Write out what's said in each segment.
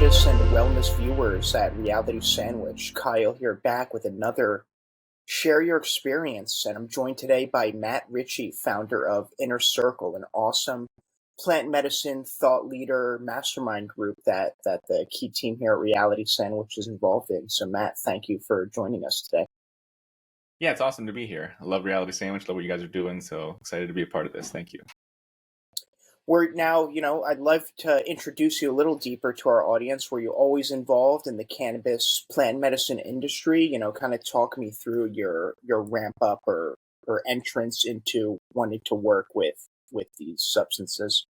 fitness and wellness viewers at Reality Sandwich. Kyle here back with another Share Your Experience. And I'm joined today by Matt Ritchie, founder of Inner Circle, an awesome plant medicine thought leader mastermind group that the key team here at Reality Sandwich is involved in. So Matt, thank you for joining us today. Yeah, it's awesome to be here. I love Reality Sandwich, love what you guys are doing, so excited to be a part of this. Thank you. We're now, I'd love to introduce you a little deeper to our audience. Were you always involved in the cannabis plant medicine industry? Kind of talk me through your ramp up or entrance into wanting to work with these substances.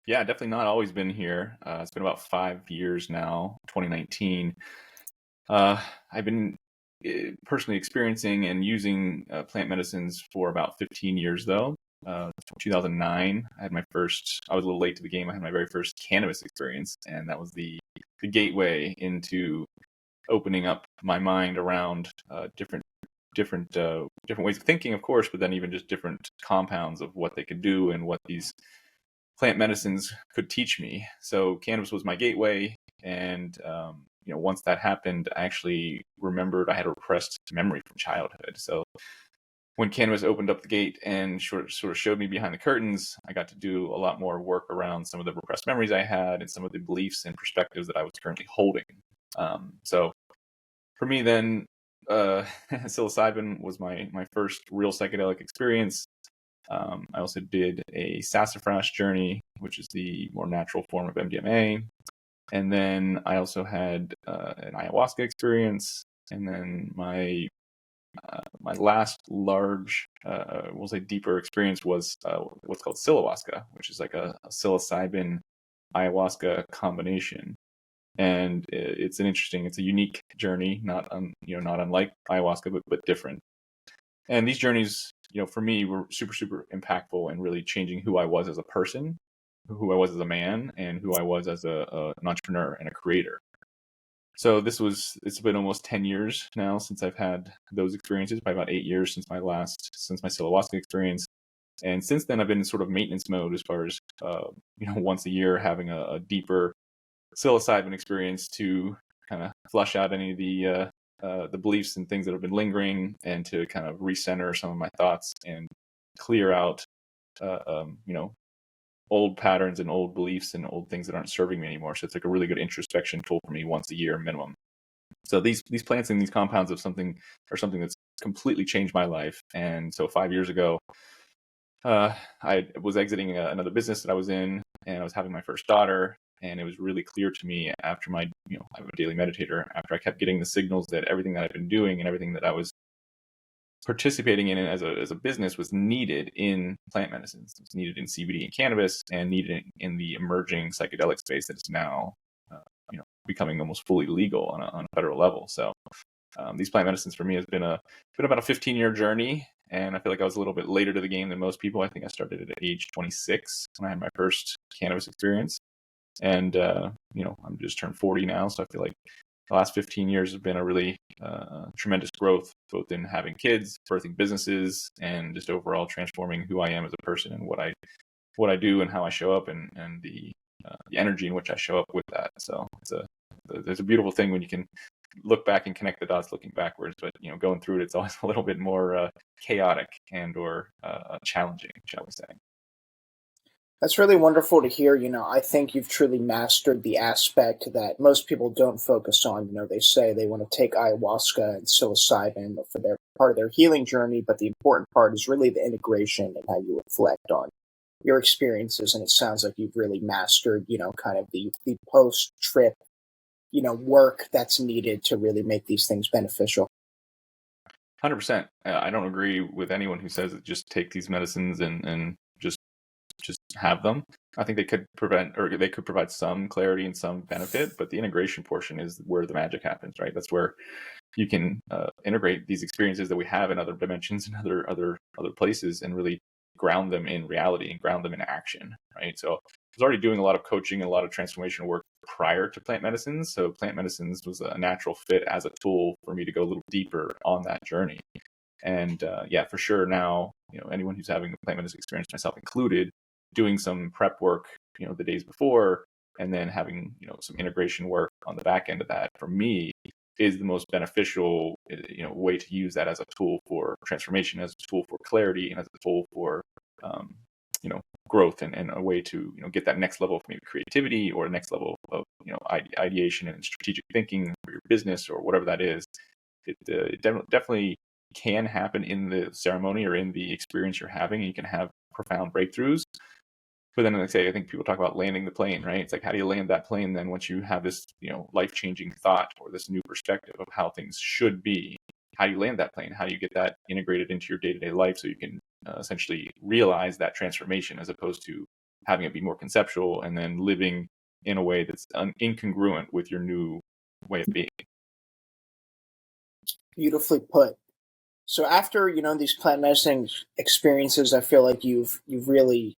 Yeah, definitely not always been here. It's been about 5 years now, 2019. I've been personally experiencing and using plant medicines for about 15 years, though. 2009, I was a little late to the game. I had my very first cannabis experience, and that was the gateway into opening up my mind around different ways of thinking, of course, but then even just different compounds of what they could do and what these plant medicines could teach me. So cannabis was my gateway, and once that happened, I actually remembered I had a repressed memory from childhood. So when cannabis opened up the gate and sort of showed me behind the curtains, I got to do a lot more work around some of the repressed memories I had and some of the beliefs and perspectives that I was currently holding. So for me, then, psilocybin was my first real psychedelic experience. I also did a sassafras journey, which is the more natural form of MDMA. And then I also had an ayahuasca experience. And then my last large, we'll say deeper experience was what's called psilohuasca, which is like a psilocybin ayahuasca combination. And it's a unique journey, not unlike ayahuasca, but different. And these journeys, for me, were super, super impactful and really changing who I was as a person, who I was as a man, and who I was as an entrepreneur and a creator. So it's been almost 10 years now since I've had those experiences, by about 8 years since my psilocybin experience. And since then, I've been in sort of maintenance mode as far as, once a year having a deeper psilocybin experience to kind of flush out any of the beliefs and things that have been lingering, and to kind of recenter some of my thoughts and clear out, old patterns and old beliefs and old things that aren't serving me anymore. So it's like a really good introspection tool for me once a year minimum. So these plants and these compounds are something that's completely changed my life. And so 5 years ago, I was exiting another business that I was in, and I was having my first daughter. And it was really clear to me after I'm a daily meditator, after I kept getting the signals that everything that I've been doing and everything that I was participating in as a business was needed in plant medicines. It was needed in CBD and cannabis, and needed in the emerging psychedelic space that is now, becoming almost fully legal on a federal level. So these plant medicines for me has been about a 15-year journey, and I feel like I was a little bit later to the game than most people. I think I started at age 26 when I had my first cannabis experience, and I'm just turned 40 now, so I feel like the last 15 years have been a really tremendous growth, both in having kids, birthing businesses, and just overall transforming who I am as a person and what I do and how I show up, and the energy in which I show up with that. So there's a beautiful thing when you can look back and connect the dots looking backwards, but going through it, it's always a little bit more chaotic and or challenging, shall we say. That's really wonderful to hear. I think you've truly mastered the aspect that most people don't focus on. They say they want to take ayahuasca and psilocybin for their part of their healing journey, but the important part is really the integration and how you reflect on your experiences. And it sounds like you've really mastered, kind of the post-trip, work that's needed to really make these things beneficial. 100%. I don't agree with anyone who says that just take these medicines and just have them. I think they could provide some clarity and some benefit, but the integration portion is where the magic happens, right? That's where you can integrate these experiences that we have in other dimensions and other places, and really ground them in reality and ground them in action, right? So I was already doing a lot of coaching and a lot of transformation work prior to plant medicines. So plant medicines was a natural fit as a tool for me to go a little deeper on that journey. And yeah, for sure now, anyone who's having a plant medicine experience, myself included, doing some prep work, the days before, and then having, some integration work on the back end of that, for me, is the most beneficial, way to use that as a tool for transformation, as a tool for clarity, and as a tool for, um, growth, and a way to, get that next level of maybe creativity, or next level of, ideation and strategic thinking for your business or whatever that is. It definitely can happen in the ceremony or in the experience you're having, and you can have profound breakthroughs. But then, like I say, I think people talk about landing the plane, right? It's like, how do you land that plane then once you have this, life-changing thought or this new perspective of how things should be? How do you land that plane? How do you get that integrated into your day-to-day life so you can essentially realize that transformation, as opposed to having it be more conceptual and then living in a way that's incongruent with your new way of being? Beautifully put. So after these plant medicine experiences, I feel like you've really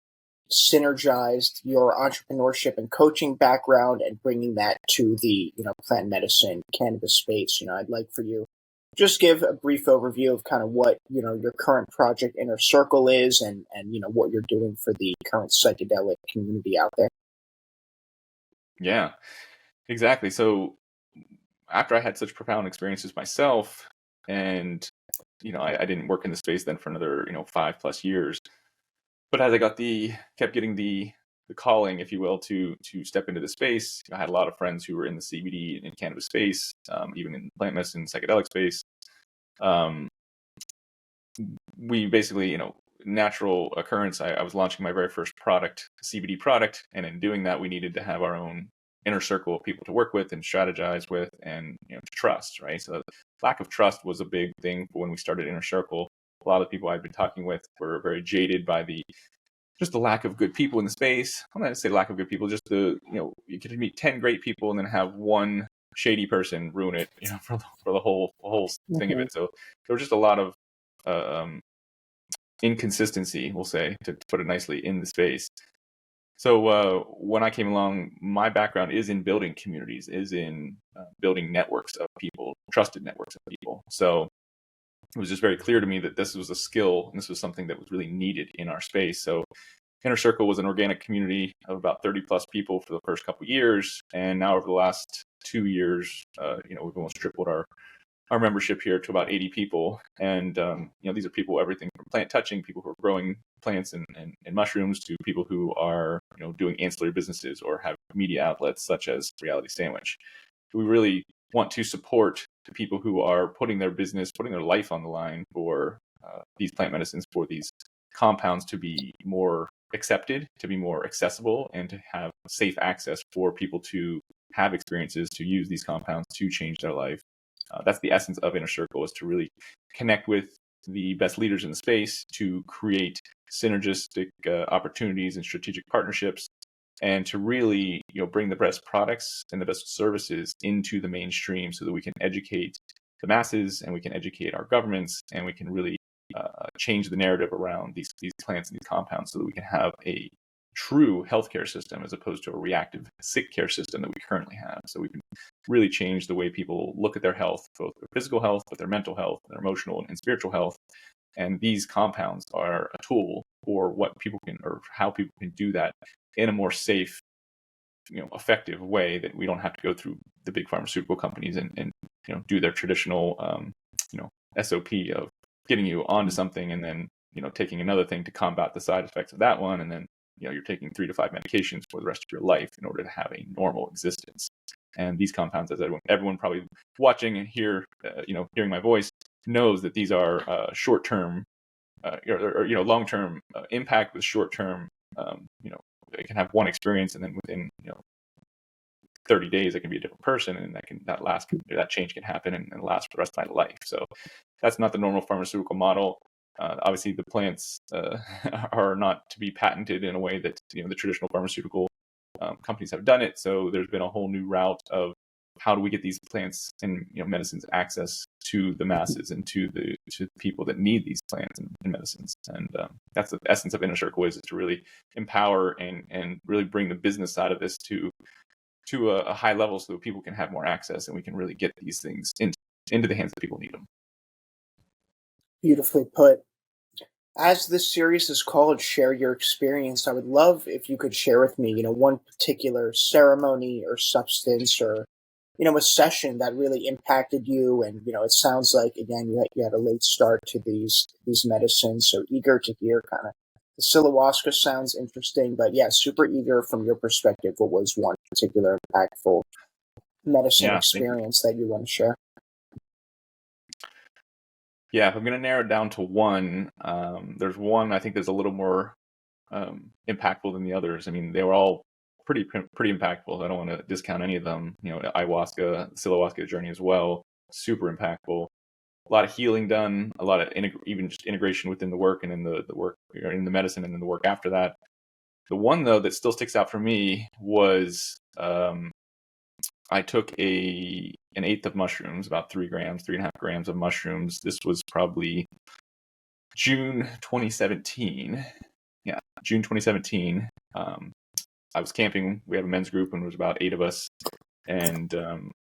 synergized your entrepreneurship and coaching background and bringing that to the plant medicine cannabis space. I'd like for you just give a brief overview of kind of what your current project Inner Circle is, and what you're doing for the current psychedelic community out there. Yeah, exactly. So after I had such profound experiences myself, and I didn't work in the space then for another 5+ years, but as I kept getting the calling, if you will, to step into the space. I had a lot of friends who were in the CBD and cannabis space, even in plant medicine, psychedelic space. Um, we basically, natural occurrence. I was launching my very first product, CBD product, and in doing that, we needed to have our own inner circle of people to work with and strategize with, and to trust. Right, so lack of trust was a big thing when we started Inner Circle. A lot of people I'd been talking with were very jaded by just the lack of good people in the space. I'm not going to say lack of good people, just you could meet 10 great people and then have one shady person ruin it, for the whole thing of Mm-hmm. it. So there was just a lot of inconsistency, we'll say, to put it nicely, in the space. So when I came along, my background is in building communities, is in building networks of people, trusted networks of people. So it was just very clear to me that this was a skill, and this was something that was really needed in our space. So Inner Circle was an organic community of about 30+ people for the first couple of years, and now over the last 2 years, we've almost tripled our membership here to about 80 people. And these are people, everything from plant touching, people who are growing plants and mushrooms, to people who are doing ancillary businesses or have media outlets such as Reality Sandwich. We really want to support the people who are putting their business, putting their life on the line for these plant medicines, for these compounds to be more accepted, to be more accessible, and to have safe access for people to have experiences, to use these compounds to change their life. That's the essence of Inner Circle, is to really connect with the best leaders in the space, to create synergistic opportunities and strategic partnerships, and to really bring the best products and the best services into the mainstream, so that we can educate the masses, and we can educate our governments, and we can really change the narrative around these plants and these compounds, so that we can have a true healthcare system, as opposed to a reactive sick care system that we currently have. So we can really change the way people look at their health, both their physical health, but their mental health, their emotional and spiritual health. And these compounds are a tool for what people can, or how people can do that in a more safe, effective way, that we don't have to go through the big pharmaceutical companies and do their traditional, SOP of getting you onto something, and then, taking another thing to combat the side effects of that one. And then, you're taking 3 to 5 medications for the rest of your life in order to have a normal existence. And these compounds, as everyone probably watching and hearing my voice, knows that these are short-term, or long-term impact with short-term. They can have one experience, and then within 30 days, I can be a different person, and that change can happen and last for the rest of my life. So that's not the normal pharmaceutical model. Obviously, the plants are not to be patented in a way that the traditional pharmaceutical companies have done it. So there's been a whole new route of how do we get these plants and medicines access to the masses, and to the people that need these plants and medicines. And that's the essence of Inner Circle, is to really empower and really bring the business side of this to a high level, so that people can have more access, and we can really get these things into the hands of people who need them. Beautifully put. As this series is called Share Your Experience, I would love if you could share with me, one particular ceremony or substance or, a session that really impacted you. And, it sounds like, again, you had a late start to these medicines. So eager to hear kind of the Ayahuasca sounds interesting, but yeah, super eager from your perspective. What was one particular impactful medicine Yeah, thank you. experience that you want to share? Yeah, if I'm going to narrow it down to one, there's one I think there's a little more impactful than the others. I mean, they were all pretty impactful. I don't want to discount any of them. Ayahuasca, Psilocybin journey as well, super impactful. A lot of healing done, a lot of even just integration within the work and in the work in the medicine and then the work after that. The one though that still sticks out for me was I took an eighth of mushrooms, about 3 grams, 3.5 grams of mushrooms. This was probably June 2017. Yeah, June 2017. I was camping. We had a men's group and there was about 8 of us. And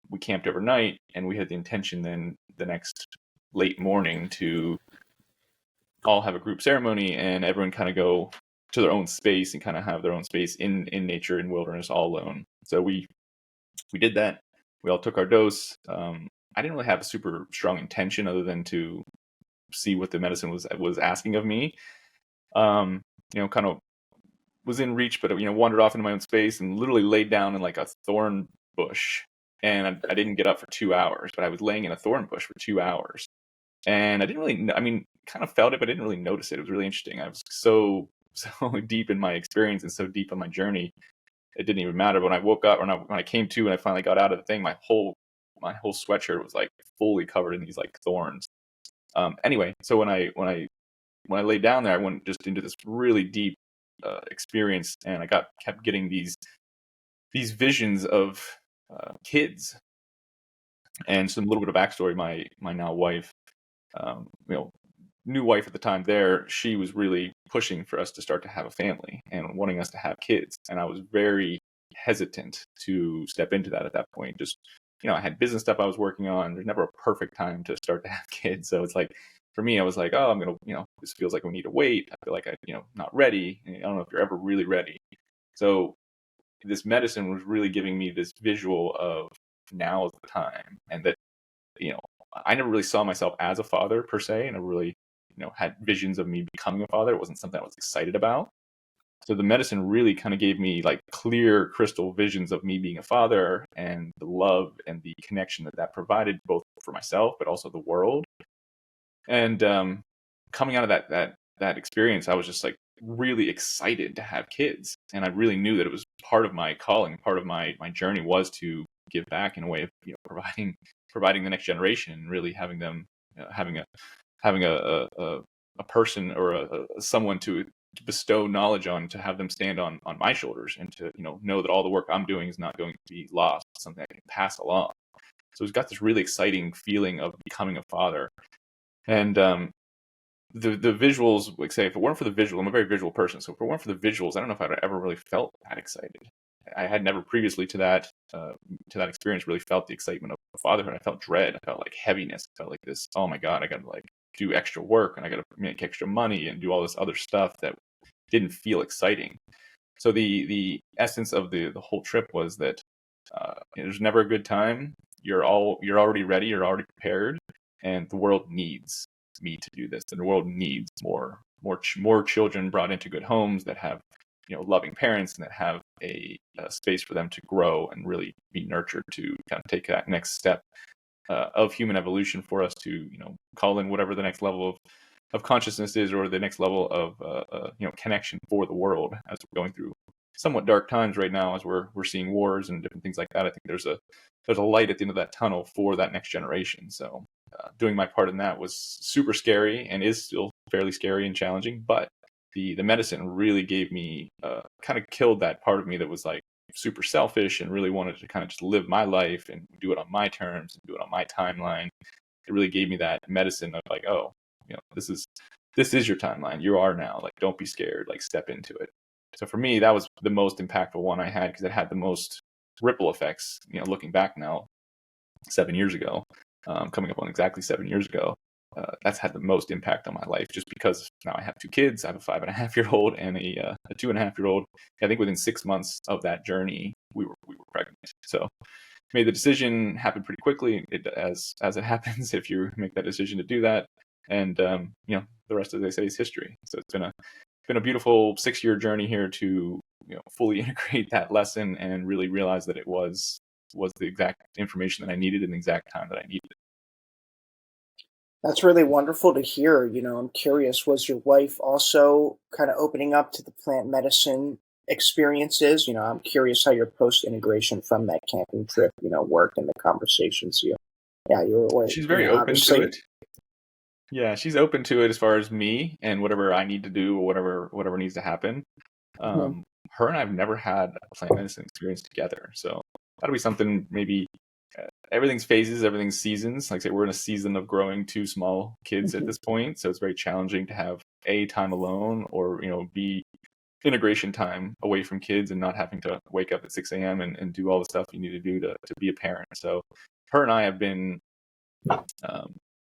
we camped overnight, and we had the intention then the next late morning to all have a group ceremony and everyone kind of go to their own space and kind of have their own space in nature, in wilderness, all alone. So we did that. We all took our dose. I didn't really have a super strong intention other than to see what the medicine was asking of me. Kind of was in reach, but wandered off into my own space and literally laid down in like a thorn bush. And I didn't get up for 2 hours, but I was laying in a thorn bush for 2 hours. And I didn't really, I mean, kind of felt it, but I didn't really notice it. It was really interesting. I was so deep in my experience and so deep on my journey, it didn't even matter. But when I woke up, when I came to and I finally got out of the thing, my whole sweatshirt was like fully covered in these like thorns. Anyway, so when I laid down there, I went just into this really deep experience, and I kept getting these visions of kids. And some little bit of backstory: my now wife, um, you know, new wife at the time, she was really pushing for us to start to have a family and wanting us to have kids, and I was very hesitant to step into that at that point. Just I had business stuff I was working on. There's never a perfect time to start to have kids, so it's like for me, I was like, oh, I'm gonna, this feels like we need to wait. I feel like not ready. I don't know if you're ever really ready. So this medicine was really giving me this visual of now is the time, and that you know I never really saw myself as a father per se, and I really had visions of me becoming a father. It wasn't something I was excited about. So the medicine really kind of gave me like clear crystal visions of me being a father and the love and the connection that provided both for myself but also the world. And coming out of that experience, I was just like really excited to have kids, and I really knew that it was part of my calling, part of my journey was to give back in a way of providing the next generation, and really having them having a person or someone to bestow knowledge on, to have them stand on my shoulders, and to know that all the work I'm doing is not going to be lost, something I can pass along. So it's got this really exciting feeling of becoming a father. And the visuals, like say, if it weren't for the visual, I'm a very visual person. So if it weren't for the visuals, I don't know if I'd ever really felt that excited. I had never previously to that experience really felt the excitement of fatherhood. I felt dread. I felt like heaviness. I felt like this. Oh my God, I got to like do extra work, and I got to make extra money and do all this other stuff that didn't feel exciting. So the essence of the whole trip was that there's never a good time. You're already ready. You're already prepared, and the world needs me to do this. And the world needs more children brought into good homes that have loving parents, and that have a space for them to grow and really be nurtured to kind of take that next step of human evolution, for us to call in whatever the next level of consciousness is, or the next level of connection for the world, as we're going through somewhat dark times right now, as we're seeing wars and different things like that. I think there's a light at the end of that tunnel for that next generation. So doing my part in that was super scary, and is still fairly scary and challenging, but the medicine really gave me kind of killed that part of me that was like super selfish and really wanted to kind of just live my life and do it on my terms and do it on my timeline. It really gave me that medicine of like, oh, this is your timeline. You are now, like, don't be scared, like step into it. So for me, that was the most impactful one I had, because it had the most ripple effects, looking back now, 7 years ago, coming up on exactly 7 years ago. that's had the most impact on my life, just because now I have two kids. I have a 5.5-year-old and a 2.5-year-old. I think within 6 months of that journey, we were pregnant. So made the decision, happened pretty quickly, as it happens if you make that decision to do that. And the rest, as they say, is history. So it's been a beautiful 6-year journey here to fully integrate that lesson and really realize that it was the exact information that I needed in the exact time that I needed it. That's really wonderful to hear. I'm curious, was your wife also kind of opening up to the plant medicine experiences? I'm curious how your post integration from that camping trip, worked and the conversations you were, She's very open to obviously. it. Yeah, she's open to it as far as me and whatever I need to do or whatever needs to happen. Mhm. Her and I've never had a plant medicine experience together, so that'll be something maybe. Everything's phases, everything's seasons. Like I say, we're in a season of growing two small kids at Mhm. this point, so it's very challenging to have a time alone, or b integration time away from kids and not having to wake up at 6 a.m. and do all the stuff you need to do to be a parent. So her and I have been um,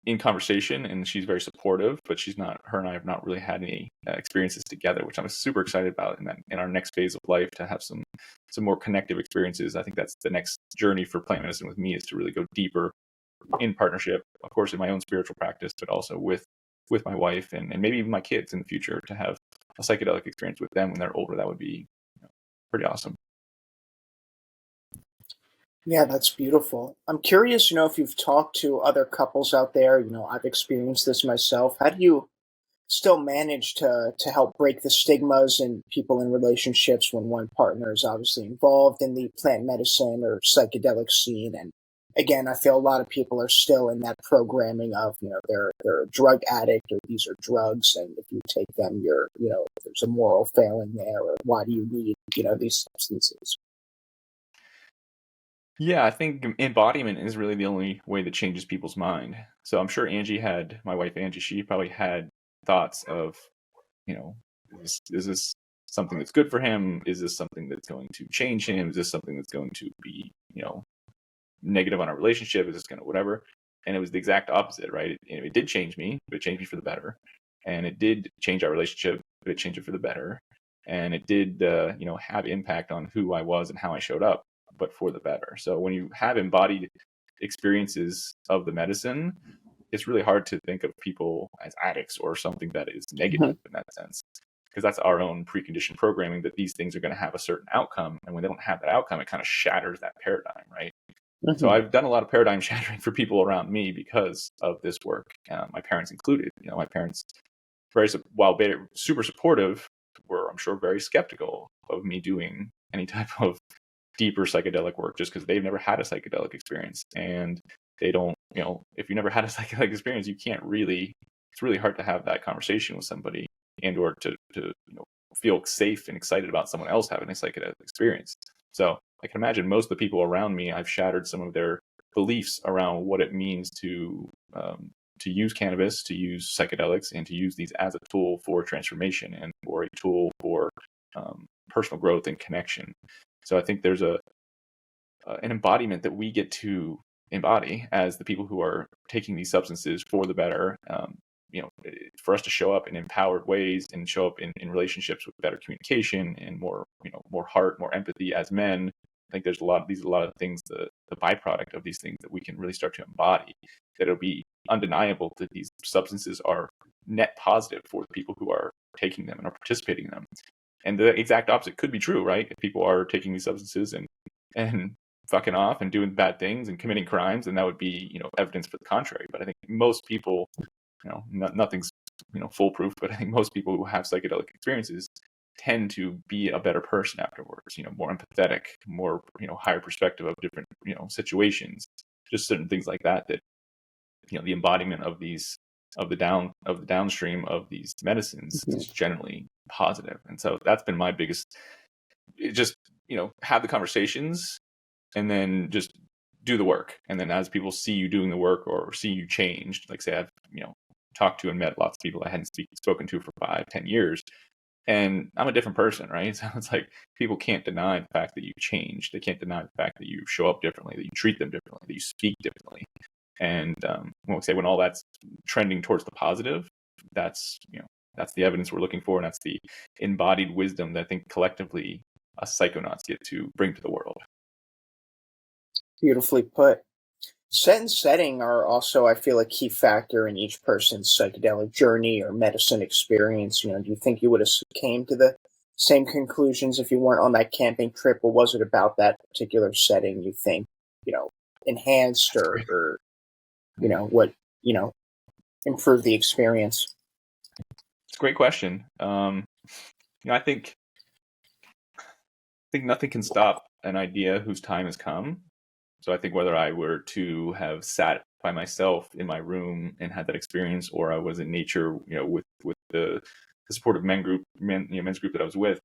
in conversation, and she's very supportive, but she's not. Her and I have not really had any experiences together, which I'm super excited about in our next phase of life, to have some more connective experiences. I think that's the next journey for plant medicine with me, is to really go deeper in partnership, of course, in my own spiritual practice, but also with my wife and maybe even my kids in the future, to have a psychedelic experience with them when they're older. That would be pretty awesome. Yeah, that's beautiful. I'm curious, if you've talked to other couples out there. I've experienced this myself. How do you still manage to help break the stigmas in people in relationships when one partner is obviously involved in the plant medicine or psychedelic scene? And again, I feel a lot of people are still in that programming of, they're a drug addict, or these are drugs, and if you take them, there's a moral failing there, or why do you need these substances? Yeah, I think embodiment is really the only way that changes people's mind. So I'm sure my wife Angie, she probably had thoughts of, you know, is this something that's good for him? Is this something that's going to change him? Is this something that's going to be, negative on our relationship? Is this going to whatever? And it was the exact opposite, right? It did change me, but it changed me for the better. And it did change our relationship, but it changed it for the better. And it did, have impact on who I was and how I showed up, but for the better. So when you have embodied experiences of the medicine, it's really hard to think of people as addicts or something that is negative Mhm. in that sense, because that's our own preconditioned programming that these things are going to have a certain outcome. And when they don't have that outcome, it kind of shatters that paradigm, right? So Mhm. I've done a lot of paradigm shattering for people around me because of this work, my parents included. My parents, while they're super supportive, were, I'm sure, very skeptical of me doing any type of deeper psychedelic work, just because they've never had a psychedelic experience, and they don't. If you never had a psychedelic experience, you can't really. It's really hard to have that conversation with somebody, and or to feel safe and excited about someone else having a psychedelic experience. So I can imagine most of the people around me, I've shattered some of their beliefs around what it means to use cannabis, to use psychedelics, and to use these as a tool for transformation and for a tool for personal growth and connection. So I think there's an embodiment that we get to embody as the people who are taking these substances for the better. For us to show up in empowered ways and show up in relationships with better communication and more heart, more empathy as men. I think there's a lot of things, the byproduct of these things that we can really start to embody, that it'll be undeniable that these substances are net positive for the people who are taking them and are participating in them. And the exact opposite could be true, right? If people are taking these substances and fucking off and doing bad things and committing crimes, and that would be evidence for the contrary. But I think most people, nothing's foolproof, but I think most people who have psychedelic experiences tend to be a better person afterwards. More empathetic, more higher perspective of different situations, just certain things like that. That the embodiment of these of the downstream of these medicines Mhm. is generally positive. And so that's been my biggest. Just have the conversations and then just do the work. And then as people see you doing the work or see you changed, like say I've talked to and met lots of people I hadn't spoken to for 5-10 years, and I'm a different person, right? So it's like people can't deny the fact that you change. They can't deny the fact that you show up differently, that you treat them differently, that you speak differently. And when all that's trending towards the positive, that's that's the evidence we're looking for, and that's the embodied wisdom that I think collectively us psychonauts get to bring to the world. Beautifully put. Set and setting are also, I feel, a key factor in each person's psychedelic journey or medicine experience. Do you think you would have came to the same conclusions if you weren't on that camping trip, or was it about that particular setting you think, enhanced or what, improved the experience? It's a great question. I think nothing can stop an idea whose time has come. So I think whether I were to have sat by myself in my room and had that experience, or I was in nature, with the supportive men's group that I was with,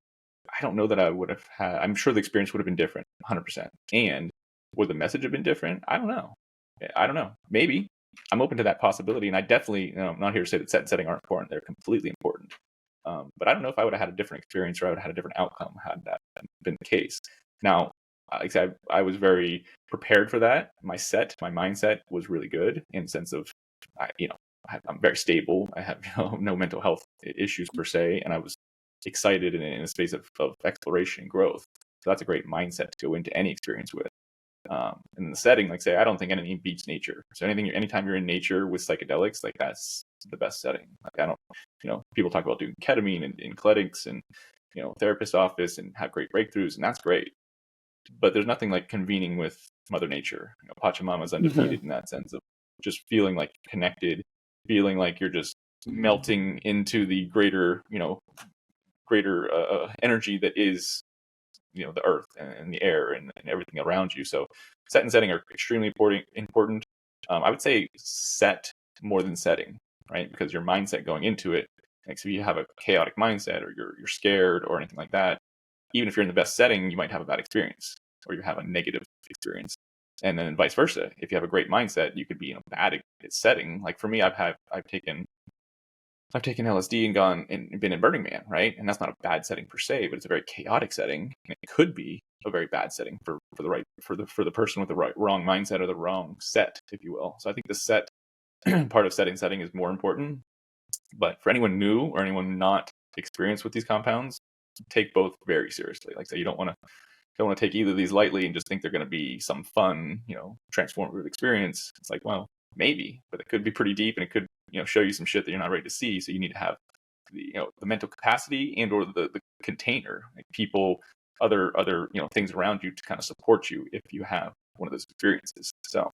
I don't know that I would have had. I'm sure the experience would have been different, 100%. And would the message have been different? I don't know. Maybe. I'm open to that possibility, and I definitely, I'm not here to say that set and setting aren't important. They're completely important. But I don't know if I would have had a different experience or I would have had a different outcome had that been the case. Now, like I said, I was very prepared for that. My mindset was really good in the sense of, I'm very stable. I have no mental health issues per se, and I was excited in a space of exploration and growth. So that's a great mindset to go into any experience with. In the setting, like say, I don't think anything beats nature. So anytime you're in nature with psychedelics, like that's the best setting. Like I don't, people talk about doing ketamine and in clinics and, therapist office and have great breakthroughs, and that's great. But there's nothing like convening with Mother Nature. Pachamama's undefeated in that sense of just feeling like connected, feeling like you're just melting into the greater energy that is the earth and the air and everything around you. So set and setting are extremely important. I would say set more than setting, right? Because your mindset going into it, like so if you have a chaotic mindset or you're scared or anything like that, even if you're in the best setting, you might have a bad experience or you have a negative experience. And then vice versa. If you have a great mindset, you could be in a bad setting. Like for me, I've taken LSD and gone and been in Burning Man, right? And that's not a bad setting per se, but it's a very chaotic setting. And it could be a very bad setting for the person with the wrong mindset or the wrong set, if you will. So I think the set part of setting is more important. But for anyone new or anyone not experienced with these compounds, take both very seriously. Like, so you don't want to take either of these lightly and just think they're going to be some fun, transformative experience. It's like, well, maybe, but it could be pretty deep and it could, show you some shit that you're not ready to see. So you need to have the mental capacity and or the container, like people, other things around you to kind of support you if you have one of those experiences. So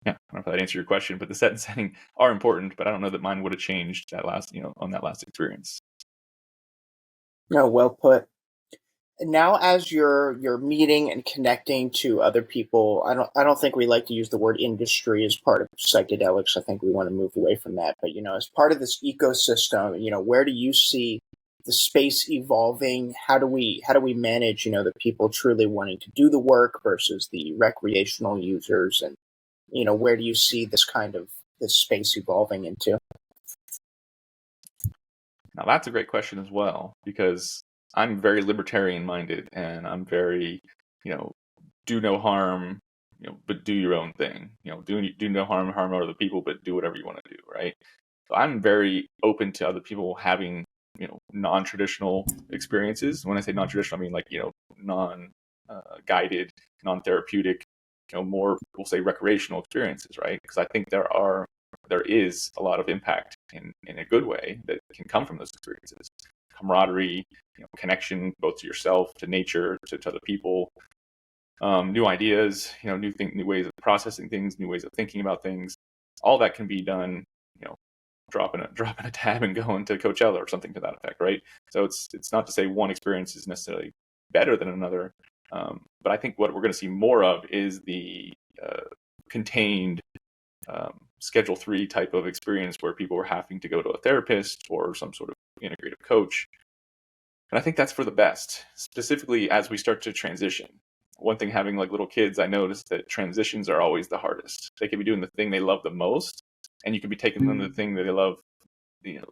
yeah, I don't know if that answered your question, but the set and setting are important, but I don't know that mine would have changed that last, on that last experience. No, well put. Now, as you're meeting and connecting to other people, I don't think we like to use the word industry as part of psychedelics. I think we want to move away from that. But as part of this ecosystem, where do you see the space evolving? How do we manage the people truly wanting to do the work versus the recreational users, and where do you see this space evolving into? Now that's a great question as well, because I'm very libertarian minded and I'm very, do no harm, but do your own thing. Do no harm other people, but do whatever you want to do, right? So I'm very open to other people having, non-traditional experiences. When I say non-traditional, I mean like, non-guided, non-therapeutic, more, we'll say recreational experiences, right? Because I think there is a lot of impact in a good way that can come from those experiences. Camaraderie, connection both to yourself, to nature, to other people, new ideas, new ways of processing things, new ways of thinking about things. All that can be done, dropping a tab and going to Coachella or something to that effect, right? So it's not to say one experience is necessarily better than another, but I think what we're going to see more of is the contained Schedule 3 type of experience where people are having to go to a therapist or some sort of integrative coach. And I think that's for the best, specifically as we start to transition. One thing, having like little kids, I noticed that transitions are always the hardest. They can be doing the thing they love the most, and you can be taking them to the thing that they love,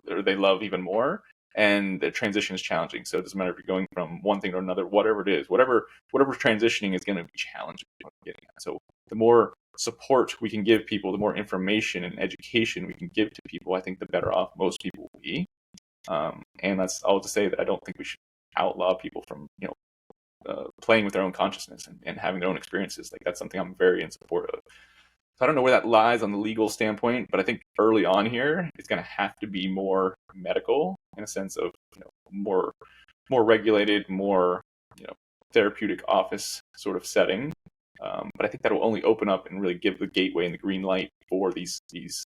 or they love even more, and the transition is challenging. So it doesn't matter if you're going from one thing to another, whatever it is, whatever transitioning is going to be challenging. So the more support we can give people, the more information and education we can give to people, I think the better off most people will be. And that's all to say that I don't think we should outlaw people from, playing with their own consciousness and having their own experiences. Like, that's something I'm very in support of. So I don't know where that lies on the legal standpoint, but I think early on here, it's going to have to be more medical in a sense of, more regulated, more, therapeutic office sort of setting. But I think that will only open up and really give the gateway and the green light for these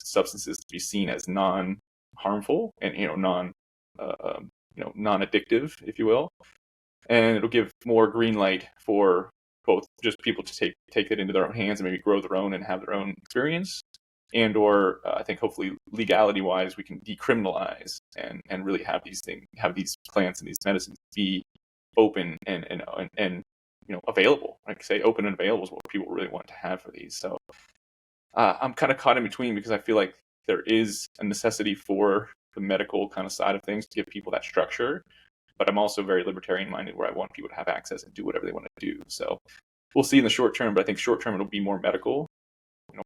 substances to be seen as non-harmful and non-addictive, if you will. And it'll give more green light for both just people to take it into their own hands and maybe grow their own and have their own experience, and or I think hopefully legality wise we can decriminalize and really have these plants and these medicines be open and available. Like I say, open and available is what people really want to have for these. So I'm kind of caught in between, because I feel like there is a necessity for the medical kind of side of things to give people that structure, but I'm also very libertarian minded, where I want people to have access and do whatever they want to do. So we'll see in the short term, but I think short term it'll be more medical.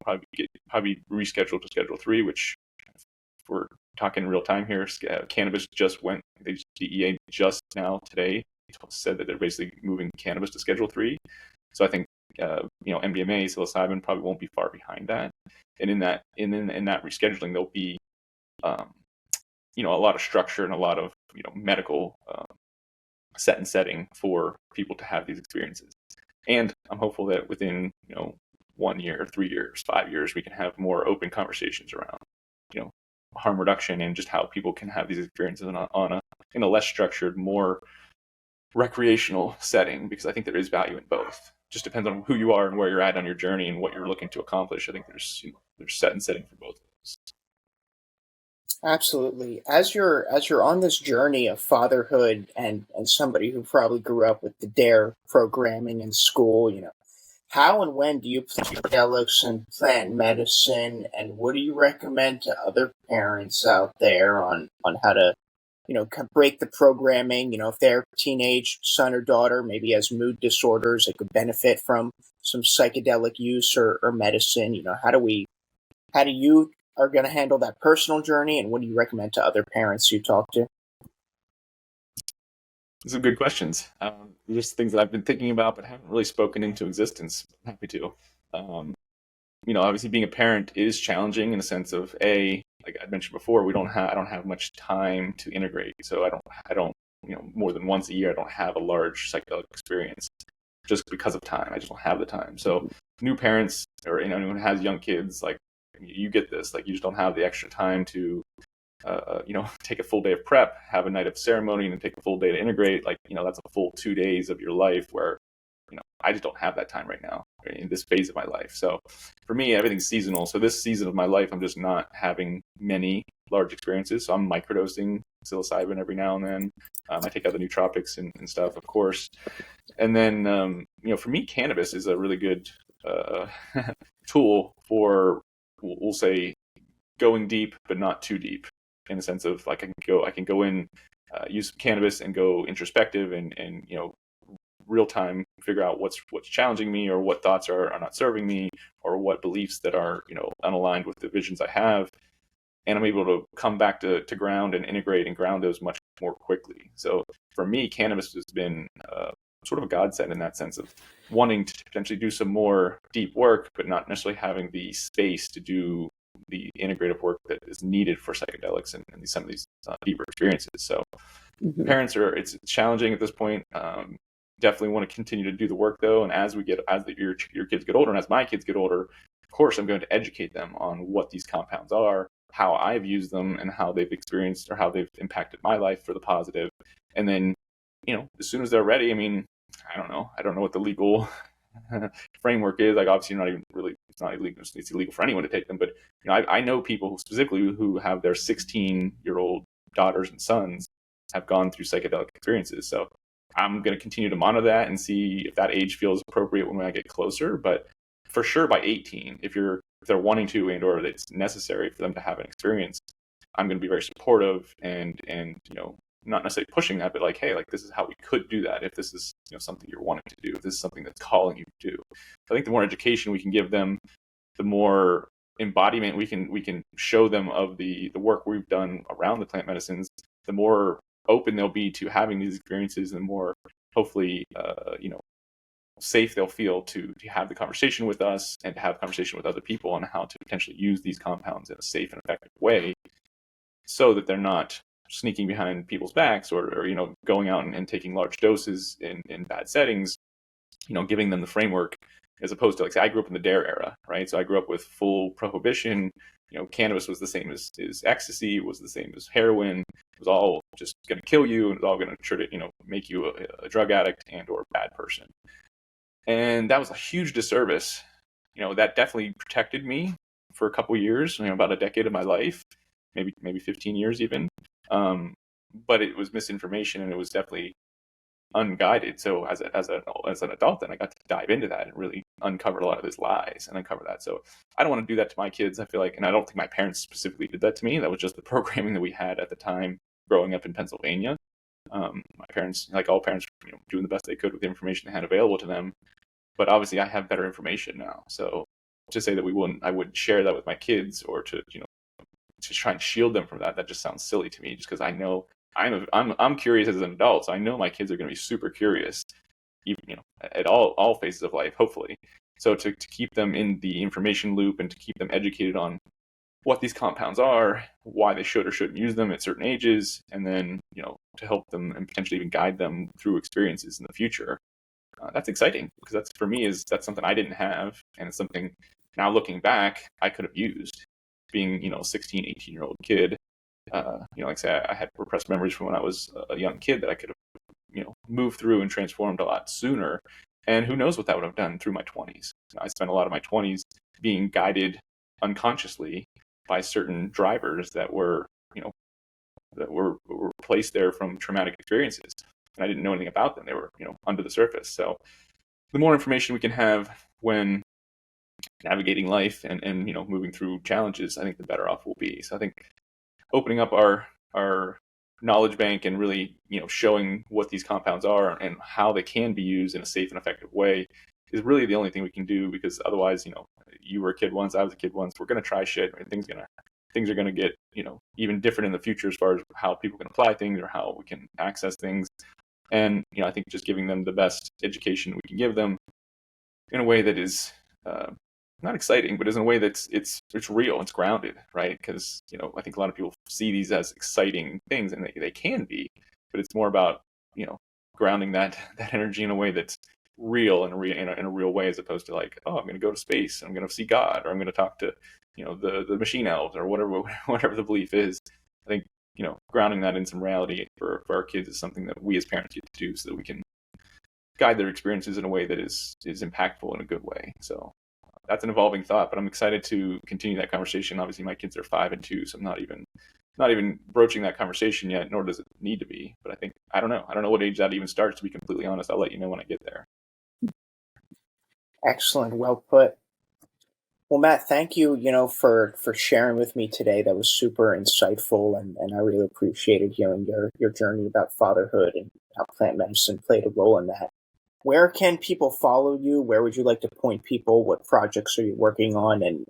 Probably rescheduled to Schedule 3, which, if we're talking real time here, cannabis just went. DEA just now today said that they're basically moving cannabis to Schedule 3. So I think MDMA, psilocybin probably won't be far behind that. And in that rescheduling, there'll be a lot of structure and a lot of medical setting for people to have these experiences. And I'm hopeful that within 1 year, 3 years, 5 years, we can have more open conversations around harm reduction and just how people can have these experiences in a less structured, more recreational setting, because I think there is value in both. Just depends on who you are and where you're at on your journey and what you're looking to accomplish. I think there's set and setting for both of those. Absolutely. As you're on this journey of fatherhood and somebody who probably grew up with the DARE programming in school, how and when do you plan psychedelics and plant medicine, and what do you recommend to other parents out there on how to, break the programming? If their teenage son or daughter maybe has mood disorders, they could benefit from some psychedelic use or medicine. How do you are going to handle that personal journey, and what do you recommend to other parents you talk to? Some good questions. Just things that I've been thinking about but haven't really spoken into existence. I'm happy to. Obviously being a parent is challenging in the sense of, like I mentioned before, I don't have much time to integrate. So I don't more than once a year, I don't have a large psychedelic experience just because of time. I just don't have the time. So new parents, or anyone who has young kids, like, you get this, like, you just don't have the extra time to take a full day of prep, have a night of ceremony, and then take a full day to integrate. Like, that's a full 2 days of your life where, I just don't have that time right now in this phase of my life. So for me, everything's seasonal. So this season of my life, I'm just not having many large experiences. So I'm microdosing psilocybin every now and then. I take other nootropics and stuff, of course. And then, for me, cannabis is a really good tool for, we'll say, going deep, but not too deep, in the sense of, like, I can go in, use cannabis and go introspective and real time figure out what's challenging me, or what thoughts are not serving me, or what beliefs that are unaligned with the visions I have, and I'm able to come back to ground and integrate and ground those much more quickly. So for me, cannabis has been sort of a godsend in that sense of wanting to potentially do some more deep work, but not necessarily having the space to do the integrative work that is needed for psychedelics and some of these deeper experiences. So parents it's challenging at this point. Definitely want to continue to do the work though, and as your kids get older, and as my kids get older, of course I'm going to educate them on what these compounds are, how I've used them, and how they've experienced or how they've impacted my life for the positive. And then, as soon as they're ready, I don't know what the legal framework is. Like, obviously it's not illegal. It's illegal for anyone to take them, but I know people who have their 16-year-old daughters and sons have gone through psychedelic experiences. So I'm going to continue to monitor that and see if that age feels appropriate when I get closer. But for sure, by 18, if they're wanting to, and or it's necessary for them to have an experience, I'm going to be very supportive and not necessarily pushing that, but like, hey, like, this is how we could do that if this is something you're wanting to do, if this is something that's calling you to do. I think the more education we can give them, the more embodiment we can show them of the work we've done around the plant medicines, the more open they'll be to having these experiences, and the more hopefully safe they'll feel to have the conversation with us and to have conversation with other people on how to potentially use these compounds in a safe and effective way, so that they're not sneaking behind people's backs, or going out and taking large doses in bad settings, giving them the framework, as opposed to, like, say, I grew up in the DARE era, right? So I grew up with full prohibition. Cannabis was the same as ecstasy, was the same as heroin. It was all just going to kill you, and it was all going to try to, make you a drug addict and or a bad person. And that was a huge disservice. That definitely protected me for a couple years, about a decade of my life, maybe 15 years even. But it was misinformation, and it was definitely unguided. So as an adult, then I got to dive into that and really uncover a lot of those lies and uncover that. So I don't want to do that to my kids, I feel like, and I don't think my parents specifically did that to me. That was just the programming that we had at the time growing up in Pennsylvania. My parents, like all parents, doing the best they could with the information they had available to them. But obviously I have better information now. So to say that I wouldn't share that with my kids, or to try and shield them from that, that just sounds silly to me, just because I know I'm curious as an adult, so I know my kids are going to be super curious, even, at all phases of life, hopefully. So to keep them in the information loop and to keep them educated on what these compounds are, why they should or shouldn't use them at certain ages, and then to help them and potentially even guide them through experiences in the future. That's exciting, because that's something I didn't have, and it's something now looking back I could have used, being 16, 18-year-old kid. Like I say, I had repressed memories from when I was a young kid that I could have moved through and transformed a lot sooner, and who knows what that would have done through my 20s. I spent a lot of my 20s being guided unconsciously by certain drivers that were placed there from traumatic experiences, and I didn't know anything about them. They were under the surface. So the more information we can have when navigating life and moving through challenges, I think the better off we'll be. So I think opening up our knowledge bank and really showing what these compounds are and how they can be used in a safe and effective way is really the only thing we can do, because otherwise, you were a kid once, I was a kid once, we're going to try shit, and things are going to get even different in the future as far as how people can apply things or how we can access things. And I think just giving them the best education we can give them in a way that is not exciting, but is in a way that's it's real, it's grounded, right? Because I think a lot of people see these as exciting things, and they can be, but it's more about grounding that energy in a way that's real and in a real way, as opposed to like, oh, I'm going to go to space, I'm going to see God, or I'm going to talk to the machine elves, or whatever the belief is. I think grounding that in some reality for our kids is something that we as parents get to do, so that we can guide their experiences in a way that is impactful in a good way. So that's an evolving thought, but I'm excited to continue that conversation. Obviously, my kids are 5 and 2, so I'm not even broaching that conversation yet, nor does it need to be. But I don't know what age that even starts, to be completely honest. I'll let you know when I get there. Excellent, well put. Well, Matt, thank you, for sharing with me today. That was super insightful, and I really appreciated hearing your journey about fatherhood and how plant medicine played a role in that. Where can people follow you? Where would you like to point people? What projects are you working on? And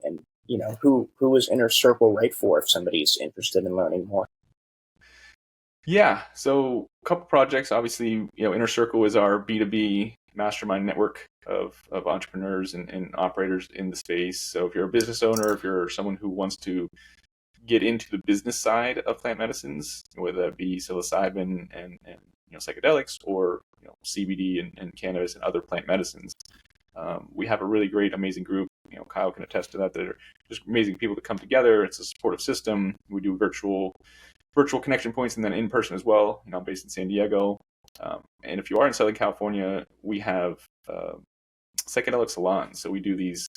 who is Inner Circle right for if somebody's interested in learning more? Yeah, so a couple projects. Obviously, Inner Circle is our B2B mastermind network of entrepreneurs and operators in the space. So if you're a business owner, if you're someone who wants to get into the business side of plant medicines, whether that be psilocybin and psychedelics, or CBD and cannabis and other plant medicines, we have a really great, amazing group. Kyle can attest to that. That are just amazing people that come together. It's a supportive system. We do virtual connection points, and then in person as well. I'm based in San Diego. And if you are in Southern California, we have psychedelic salons. So we do these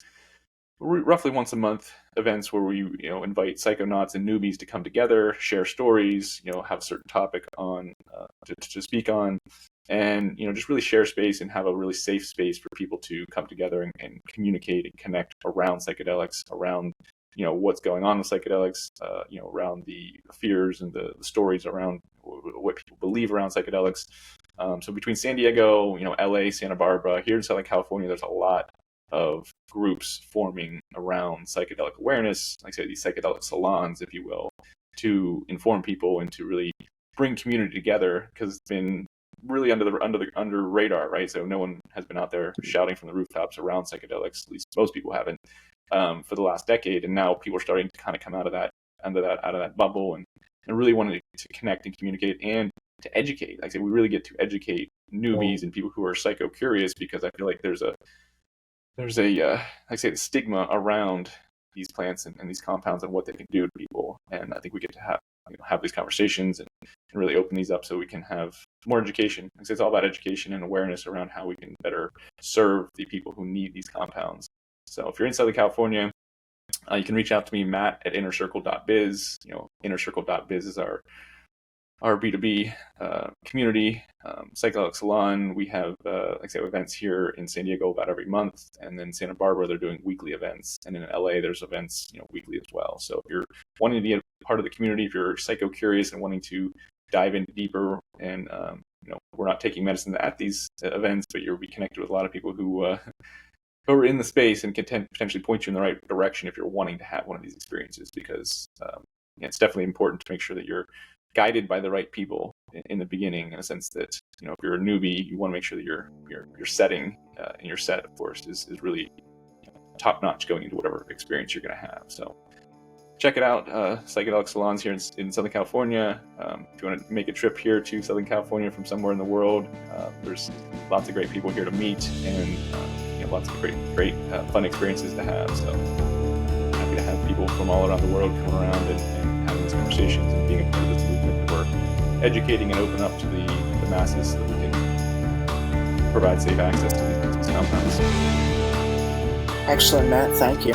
roughly once a month events where we invite psychonauts and newbies to come together, share stories, have a certain topic on to speak on, and just really share space and have a really safe space for people to come together and communicate and connect around psychedelics, around what's going on with psychedelics, around the fears and the stories around what people believe around psychedelics. So between San Diego, LA, Santa Barbara, here in Southern California, there's a lot of groups forming around psychedelic awareness, like I say, these psychedelic salons, if you will, to inform people and to really bring community together, because it's been really under radar, right? So no one has been out there shouting from the rooftops around psychedelics. At least most people haven't, for the last decade. And now people are starting to kind of come out of that bubble, and really wanting to connect and communicate and to educate. Like I said, we really get to educate newbies and people who are psycho curious, because I feel like there's a like I say, the stigma around these plants and these compounds and what they can do to people. And I think we get to have these conversations and really open these up so we can have more education. Like I say, it's all about education and awareness around how we can better serve the people who need these compounds. So if you're in Southern California, you can reach out to me, Matt, at innercircle.biz. Innercircle.biz is our B2B community, psychedelic salon. We have, like I say, events here in San Diego about every month, and then Santa Barbara, they're doing weekly events, and in LA, there's events, weekly as well. So if you're wanting to be a part of the community, if you're psycho curious and wanting to dive in deeper, and we're not taking medicine at these events, but you'll be connected with a lot of people who are in the space and can potentially point you in the right direction if you're wanting to have one of these experiences, because it's definitely important to make sure that you're guided by the right people in the beginning, in a sense that, if you're a newbie, you want to make sure that your setting and your set, of course, is really top notch going into whatever experience you're going to have. So check it out. Psychedelic salons here in Southern California. If you want to make a trip here to Southern California from somewhere in the world, there's lots of great people here to meet, and lots of great fun experiences to have. So happy to have people from all around the world come around and having these conversations and being a part of this movement that we're educating and open up to the masses so that we can provide safe access to these compounds. Excellent, Matt. Thank you.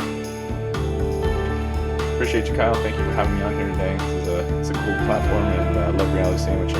Appreciate you, Kyle. Thank you for having me on here today. This is a cool platform, and I love Reality Sandwich.